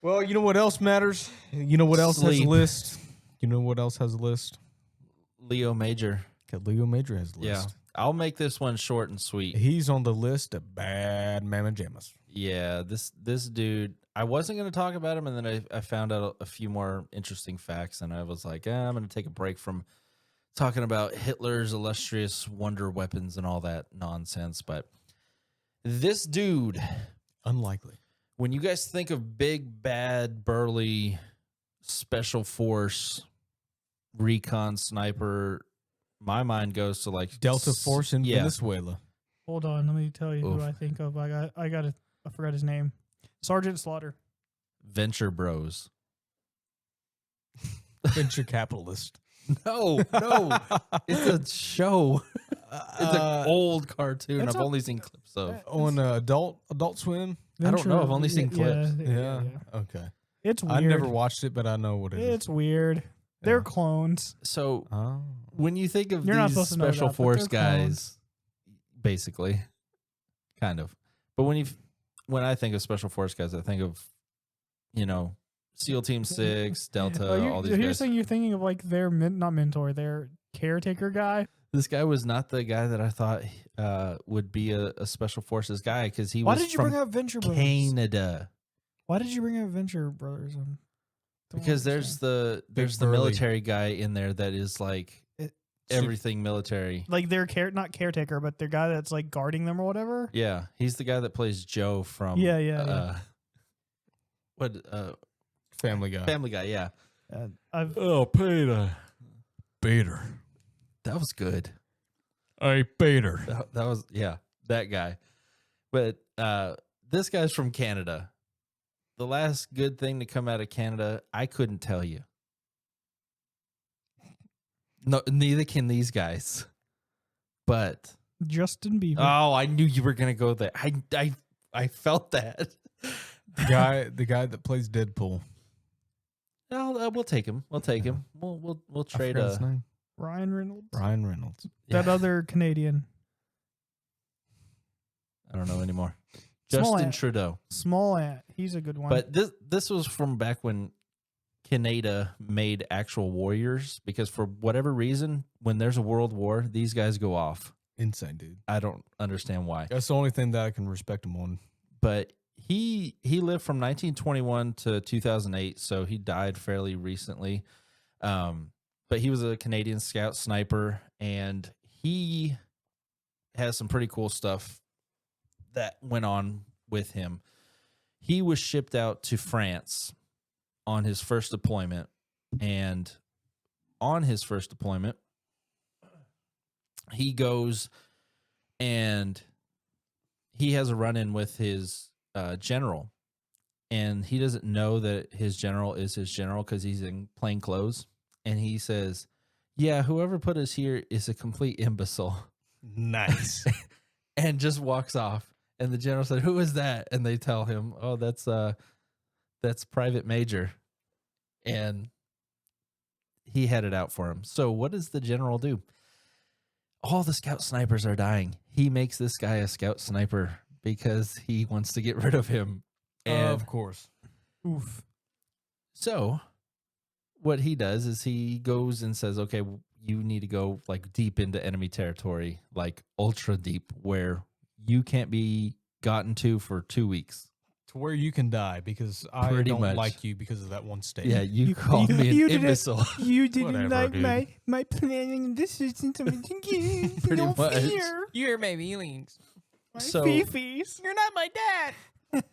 Well, you know what else matters? You know what else has a Sleep. list? You know what else has a list? Leo Major. Okay, Leo Major has a list. Yeah. I'll make this one short and sweet. He's on the list of bad mamma jammas. Yeah, this dude, I wasn't going to talk about him, and then I found out a few more interesting facts, and I was like, I'm going to take a break from talking about Hitler's illustrious wonder weapons and all that nonsense. But this dude, Unlikely. when you guys think of big, bad, burly, special force, recon sniper, my mind goes to like Delta Force in yeah. Venezuela. Hold on, let me tell you Oof. who I think of. I forgot his name. Sergeant Slaughter. Venture Bros. Venture capitalist. No, it's a show. It's an old cartoon. It's I've only seen clips of. On Adult Swim? I don't know. I've only seen clips. Yeah. Okay. It's weird. I never watched it, but I know what it is. It's weird. They're clones. So Oh. when you think of You're not these supposed to know special that, but force they're guys, clones. basically, kind of. But when I think of special force guys, I think of, SEAL Team 6, Delta, all these You're guys. saying you're thinking of like their not mentor, their caretaker guy. This guy was not the guy that I thought would be a special forces guy because he Why was did you from bring up Venture Brothers? Canada. Why did you bring up Venture Brothers? Because there's the burly. military guy in there that is like It- everything military. like their not caretaker, but their guy that's like guarding them or whatever. Yeah, he's the guy that plays Joe from Yeah. Family Guy. Family Guy. Yeah, I've Oh, Peter. Peter. that was good. Hey, Peter. That was that guy. But this guy's from Canada. The last good thing to come out of Canada, I couldn't tell you. No, neither can these guys. But Justin Bieber. oh, I knew you were gonna go there. I felt that. The guy that plays Deadpool. We'll take him. We'll take him. We'll I trade forgot his name. Ryan Reynolds. Ryan Reynolds. That yeah, other Canadian. I don't know anymore. Small Justin ant. Trudeau. Small Ant. He's a good one. But this was from back when Canada made actual warriors, because for whatever reason, when there's a world war, these guys go off. Insane, dude. I don't understand why. That's the only thing that I can respect him on. But he lived from 1921 to 2008, so he died fairly recently. But he was a Canadian scout sniper, and he has some pretty cool stuff that went on with him. He was shipped out to France on his first deployment, and on his first deployment, he goes and he has a run-in with his general, and he doesn't know that his general is his general because he's in plain clothes, and he says, yeah, whoever put us here is a complete imbecile, Nice. and just walks off. And the general said, who is that? And they tell him, oh, that's Private Major. And he had it out for him. So what does the general do? All the scout snipers are dying. He makes this guy a scout sniper because he wants to get rid of him. And Of course. Oof. so what he does is he goes and says, okay, you need to go like deep into enemy territory, like ultra deep, where you can't be gotten to for 2 weeks. To where you can die because I Pretty don't much. like you because of that one state. Yeah, you called me an you didn't- imbecile. You didn't Whatever, like dude. my planning. This isn't something you Pretty don't much. fear. You're my feelings. My So- fifis. You're not my dad.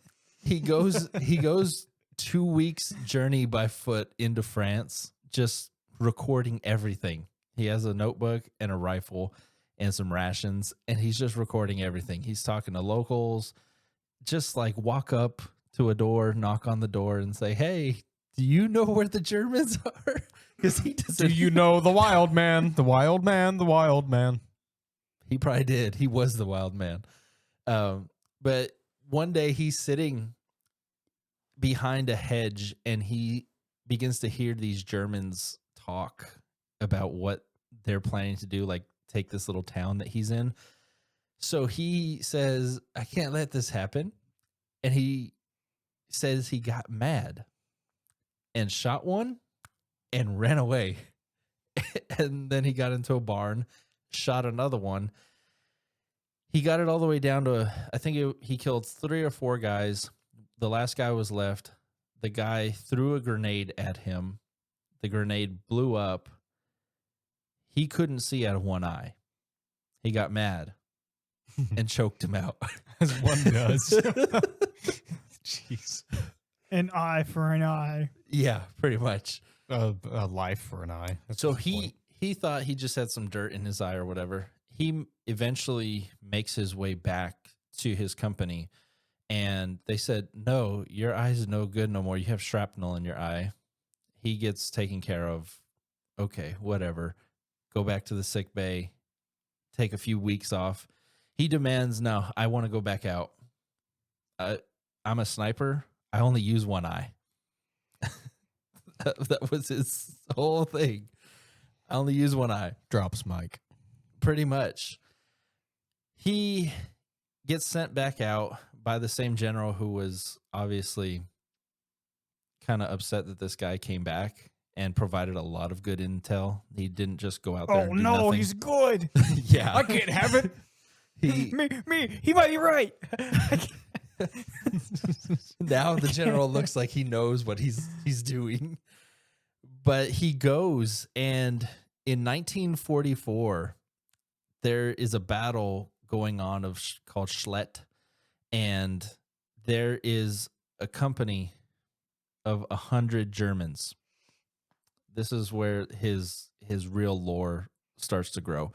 He goes 2 weeks journey by foot into France, just recording everything. He has a notebook and a rifle and some rations, and he's just recording everything. He's talking to locals, just like walk up to a door, knock on the door, and say, hey, do you know where the Germans are? Because he doesn't. Do you know the wild man? The wild man. The wild man. He probably did. He was the wild man. But one day he's sitting behind a hedge and he begins to hear these Germans talk about what they're planning to do, like take this little town that he's in. So he says, I can't let this happen. And he says he got mad and shot one and ran away. And then he got into a barn, shot another one. He got it all the way down to, I think he killed 3 or 4 guys. The last guy was left. The guy threw a grenade at him. The grenade blew up. He couldn't see out of one eye. He got mad and choked him out. As one does. Jeez. An eye for an eye. Yeah, pretty much. A life for an eye. That's So the point. he thought he just had some dirt in his eye or whatever. He eventually makes his way back to his company, and they said, no, your eye's no good no more. You have shrapnel in your eye. He gets taken care of. Okay, whatever. Go back to the sick bay. Take a few weeks off. He demands, no, I want to go back out. I'm a sniper. I only use one eye. That was his whole thing. I only use one eye. Drops Mike. Pretty much. He gets sent back out by the same general who was obviously kind of upset that this guy came back and provided a lot of good intel. He didn't just go out there and do nothing. He's good. Yeah. I can't have it. He, He might be right. now the general looks like he knows what he's doing. But he goes, and in 1944, there is a battle going on called Schlet, and there is a company of 100 Germans. This is where his real lore starts to grow,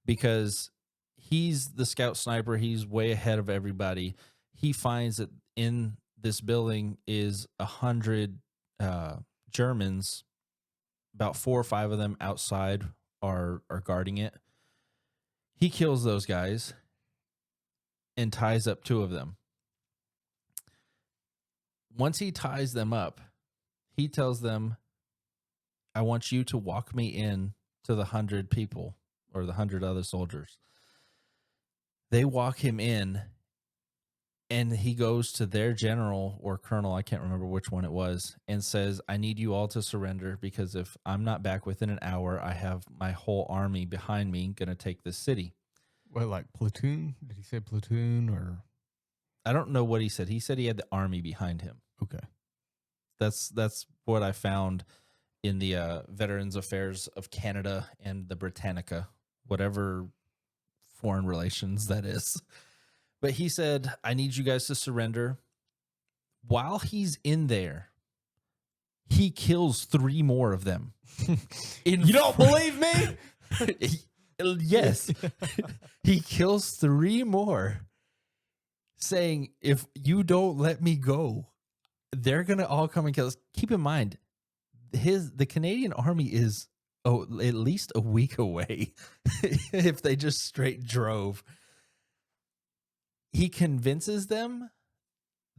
because he's the scout sniper. He's way ahead of everybody. He finds that in this building is 100 Germans. About 4 or 5 of them outside are guarding it. He kills those guys and ties up 2 of them. Once he ties them up, he tells them, I want you to walk me in to the 100 people or the 100 other soldiers. They walk him in, and he goes to their general or colonel, I can't remember which one it was, and says, I need you all to surrender, because if I'm not back within an hour, I have my whole army behind me going to take this city. What, like platoon? Did he say platoon or? I don't know what he said. He said he had the army behind him. Okay. That's what I found in the Veterans Affairs of Canada and the Britannica, whatever foreign relations that is. But he said, I need you guys to surrender. While he's in there, he kills 3 more of them. You don't believe me? Yes. He kills 3 more, saying, if you don't let me go, they're going to all come and kill us. Keep in mind, the Canadian army is at least a week away if they just straight drove. He convinces them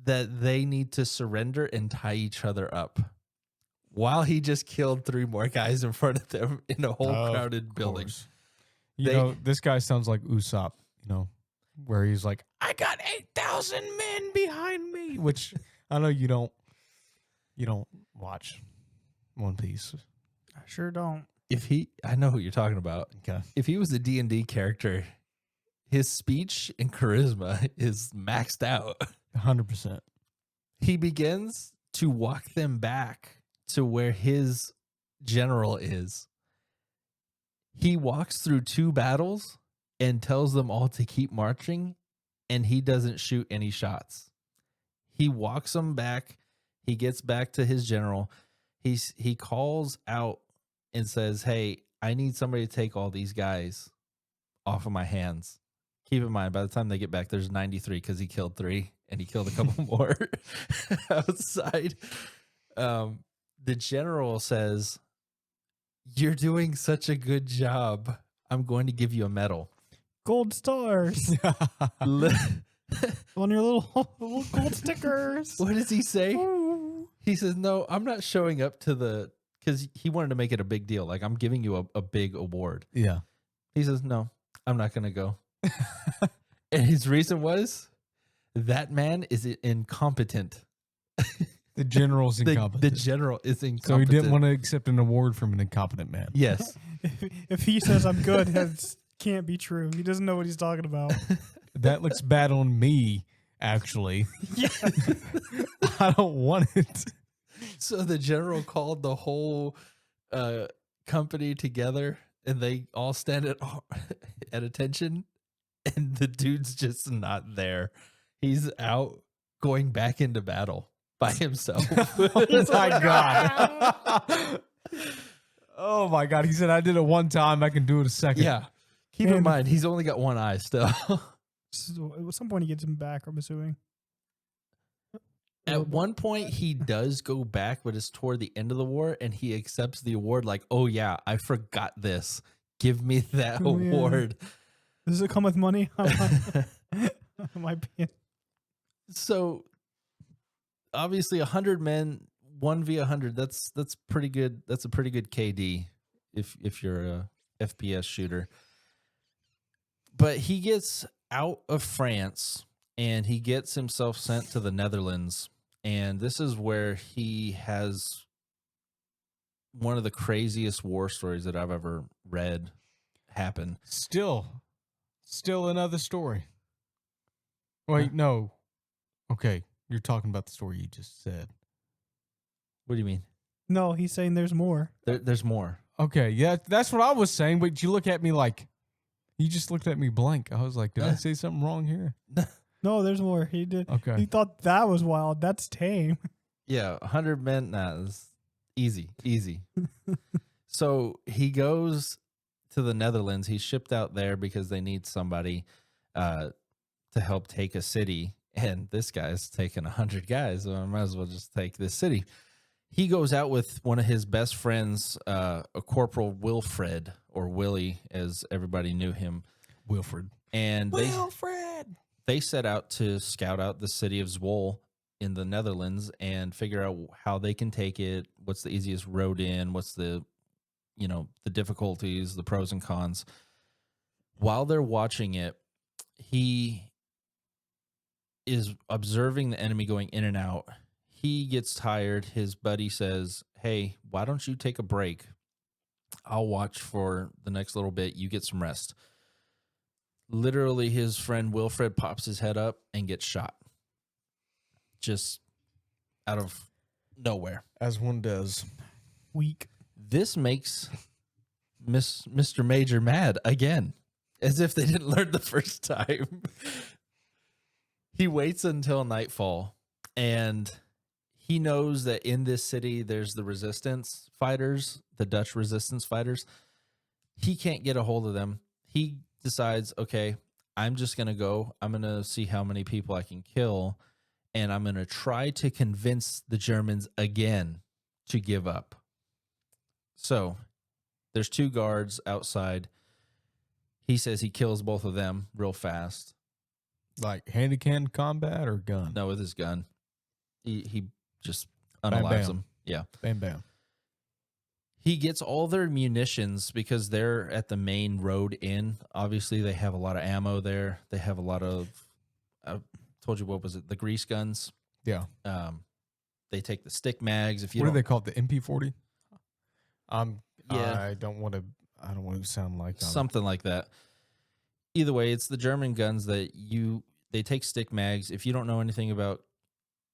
that they need to surrender and tie each other up, while he just killed 3 more guys in front of them in a whole crowded building. You know, this guy sounds like Usopp, where he's like, I got 8,000 men behind me, which I know you don't watch One Piece. I sure don't. I know who you're talking about. Okay. If he was a D&D character, his speech and charisma is maxed out. 100%. He begins to walk them back to where his general is. He walks through 2 battles and tells them all to keep marching, and he doesn't shoot any shots. He walks them back. He gets back to his general. He calls out and says, hey, I need somebody to take all these guys off of my hands. Keep in mind, by the time they get back, there's 93 because he killed 3 and he killed a couple more outside. The general says, you're doing such a good job. I'm going to give you a medal. Gold stars on your little gold stickers. What does he say? Ooh. He says, no, I'm not showing up to because he wanted to make it a big deal. Like, I'm giving you a big award. Yeah. He says, no, I'm not going to go. And his reason was, that man is incompetent. The general's The incompetent. general is incompetent. So he didn't want to accept an award from an incompetent man. Yes. If he says I'm good, that can't be true. He doesn't know what he's talking about. That looks bad on me, actually. Yeah. I don't want it. So the general called the whole company together, and they all stand at attention, and the dude's just not there. He's out going back into battle by himself. Oh my God. Oh my God. He said, I did it one time. I can do it a second. Yeah. Keep in mind, he's only got one eye still. So at some point he gets him back, I'm assuming. At one point, he does go back, but it's toward the end of the war, and he accepts the award like, oh, yeah, I forgot this. Give me that award. Does it come with money? Might be. So, obviously, 100 men, 1v100, that's pretty good. That's a pretty good KD if you're a FPS shooter. But he gets out of France, and he gets himself sent to the Netherlands. And this is where he has one of the craziest war stories that I've ever read happen. Still another story. Wait, no. Okay, you're talking about the story you just said. What do you mean? No, he's saying there's more. There's more. Okay, yeah, that's what I was saying, but you look at me like, you just looked at me blank. I was like, did I say something wrong here? No, there's more. He did. Okay. He thought that was wild. That's tame. Yeah, 100 men. Nah, it's easy. So he goes to the Netherlands. He's shipped out there because they need somebody to help take a city. And this guy's taking 100 guys, so I might as well just take this city. He goes out with one of his best friends, a Corporal Wilfred, or Willie, as everybody knew him. Wilfred. And Wilfred! They set out to scout out the city of Zwolle in the Netherlands and figure out how they can take it, what's the easiest road in, what's the difficulties, the pros and cons. While they're watching it, he is observing the enemy going in and out. He gets tired. His buddy says, hey, why don't you take a break? I'll watch for the next little bit. You get some rest. Literally, his friend Wilfred pops his head up and gets shot. Just out of nowhere. As one does. Weak. This makes Mr. Major mad again, as if they didn't learn the first time. He waits until nightfall, and he knows that in this city there's the resistance fighters, the Dutch resistance fighters. He can't get a hold of them. He decides, okay, I'm just going to go. I'm going to see how many people I can kill, and I'm going to try to convince the Germans again to give up. So there's two guards outside. He says he kills both of them real fast. Like hand-to-hand combat or gun? No, with his gun. He just Bam, unalives bam. them. Yeah. Bam, bam. He gets all their munitions because they're at the main road in. Obviously, they have a lot of ammo there. They have a lot of, I told you, what was it? The grease guns. Yeah. They take the stick mags. If you What do don't- they call it? The MP40? Yeah. I don't want to sound like something like that. Either way, it's the German guns that they take stick mags. If you don't know anything about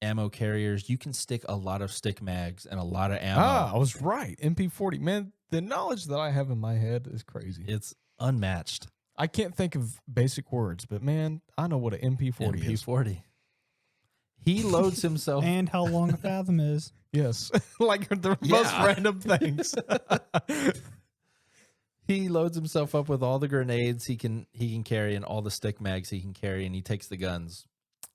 ammo carriers, you can stick a lot of stick mags and a lot of ammo. I was right. MP40. Man, the knowledge that I have in my head is crazy. It's unmatched. I can't think of basic words, but man, I know what an MP40 is. MP40. He loads himself. And how long a fathom is. Yes. Like the most random things. He loads himself up with all the grenades he can carry and all the stick mags he can carry, and he takes the guns.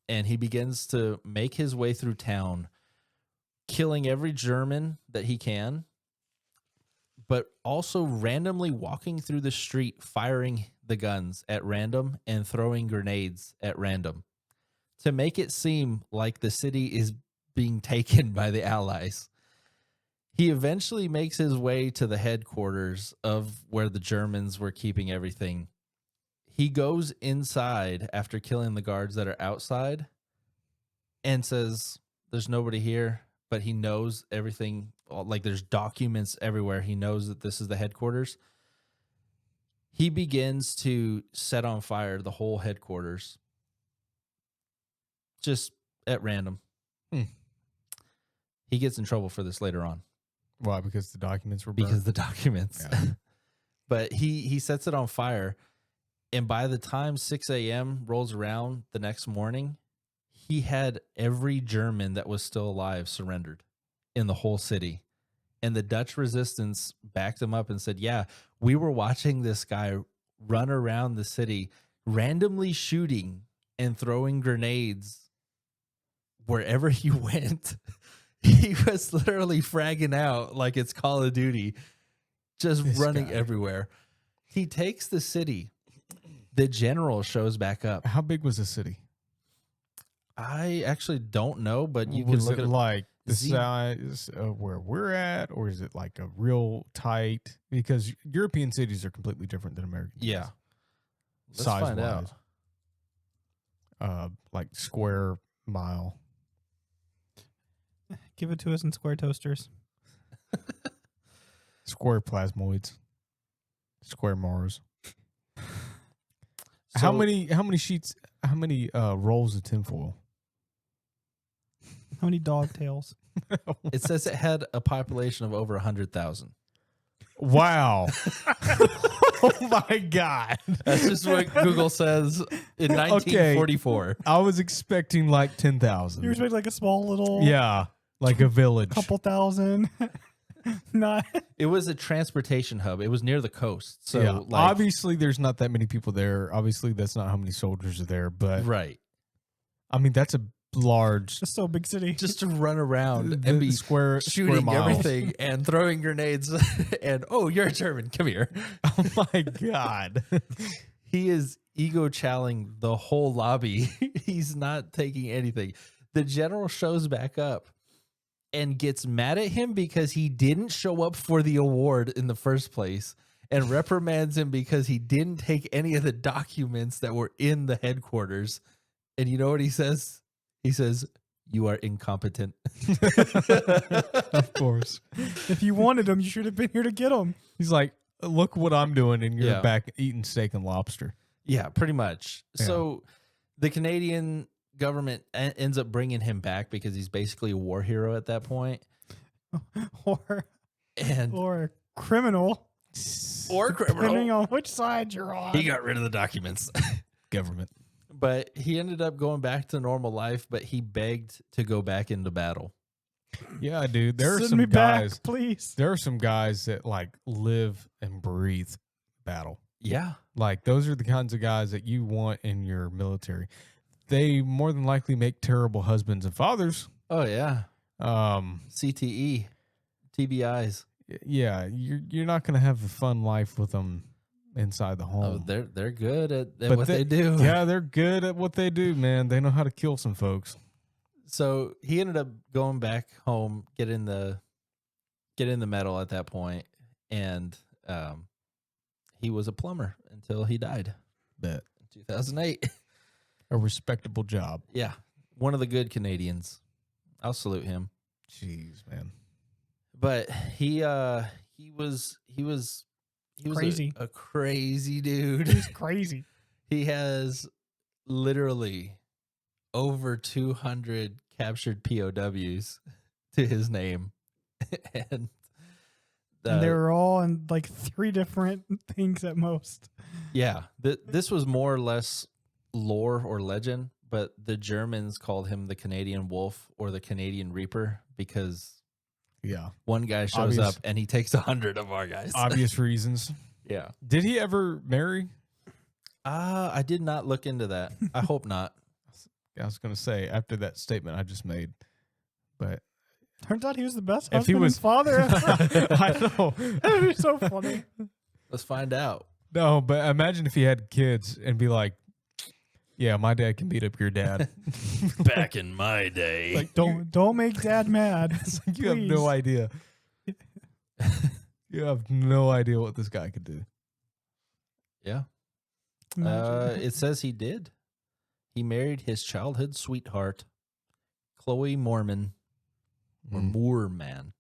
And he begins to make his way through town, killing every German that he can, but also randomly walking through the street, firing the guns at random and throwing grenades at random to make it seem like the city is being taken by the Allies. He eventually makes his way to the headquarters of where the Germans were keeping everything. He goes inside after killing the guards that are outside and says, There's nobody here, but he knows everything. Like there's documents everywhere. He knows that this is the headquarters. He begins to set on fire the whole headquarters just at random. He gets in trouble for this later on. Why? Because the documents were burned? Because the documents. Yeah. But he sets it on fire. And by the time 6 a.m. rolls around the next morning, he had every German that was still alive surrendered in the whole city. And the Dutch resistance backed him up and said, yeah, we were watching this guy run around the city, randomly shooting and throwing grenades wherever he went. He was literally fragging out like it's Call of Duty, just running everywhere. He takes the city. The general shows back up. How big was the city? I actually don't know, but you can Was look it at like the size of where we're at, or is it like a real tight? Because European cities are completely different than American Yeah. cities. Let's Size find wise. out. Like square mile. Give it to us in square toasters. Square plasmoids. Square Mars. So, How many rolls of tinfoil? How many dog tails? It says it had a population of over 100,000. Wow. Oh my God. That's just what Google says in 1944. I was expecting like 10,000. You expect like a small little Yeah, like a village. couple thousand. Not It was a transportation hub. It was near the coast. So, yeah. like, Obviously, there's not that many people there. Obviously, that's not how many soldiers are there. But right. I mean, that's a large just so big city. Just to run around the and be square shooting miles. everything and throwing grenades. And, oh, you're a German. Come here. Oh my God. He is ego challenging the whole lobby. He's not taking anything. The general shows back up and gets mad at him because he didn't show up for the award in the first place and reprimands him because he didn't take any of the documents that were in the headquarters. And you know what he says? He says, "You are incompetent." Of course. If you wanted them, you should have been here to get them. He's like, look what I'm doing, and you're Yeah. back eating steak and lobster. Yeah, pretty much. Yeah. So the Canadian government ends up bringing him back because he's basically a war hero at that point. Or And or a criminal. or Depending criminal. on which side you're on. He got rid of the documents. Government. But he ended up going back to normal life, but he begged to go back into battle. Yeah, dude. There are Send some me guys. back, please. There are some guys that like live and breathe battle. Yeah. Like those are the kinds of guys that you want in your military. They more than likely make terrible husbands and fathers. Oh, yeah. Um, CTE, TBIs. yeah, you're not gonna have a fun life with them inside the Oh, home. they're good at But what they do. Yeah, they're good at what they do, man. They know how to kill some folks. So he ended up going back home, get in the medal at that point, and he was a plumber until he died Bet in 2008. a respectable job. Yeah, one of the good Canadians. I'll salute him. Jeez, man. But he was Crazy. a crazy dude. He's crazy. He has literally over 200 captured POWs to his name. and And they were all in like 3 different things at most. yeah, this was more or less lore or legend, but the Germans called him the Canadian Wolf or the Canadian Reaper because Yeah, one guy shows Obvious. up and he takes 100 of our guys. obvious reasons. Yeah. Did he ever marry? I did not look into that. I hope not. I was gonna say after that statement I just made, but Turns out he was the best if he husband was and father ever. I know. That'd be so funny. Let's find out. No, but imagine if he had kids and be like, "Yeah, my dad can beat up your dad." Back in my day. Like, Don't make dad mad. It's like you have no Please. idea. You have no idea what this guy could do. yeah. Imagine. It says he did. He married his childhood sweetheart, Chloe Moorman, or Mm. Moorman,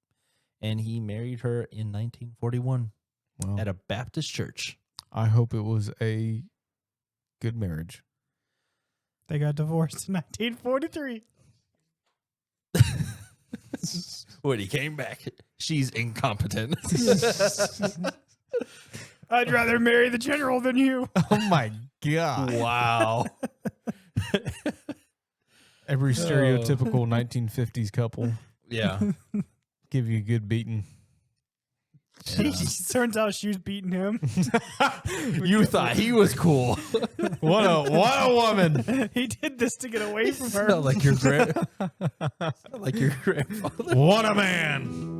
and he married her in 1941 Well, at a Baptist church. I hope it was a good marriage. They got divorced in 1943. When he came back, she's incompetent. I'd rather marry the general than you. Oh my god! Wow. Every stereotypical 1950s couple Yeah. give you a good beating. Turns out she was beating him. You thought he was cool. What a woman! He did this to get away from her. Sound like your like your grandfather. What a man!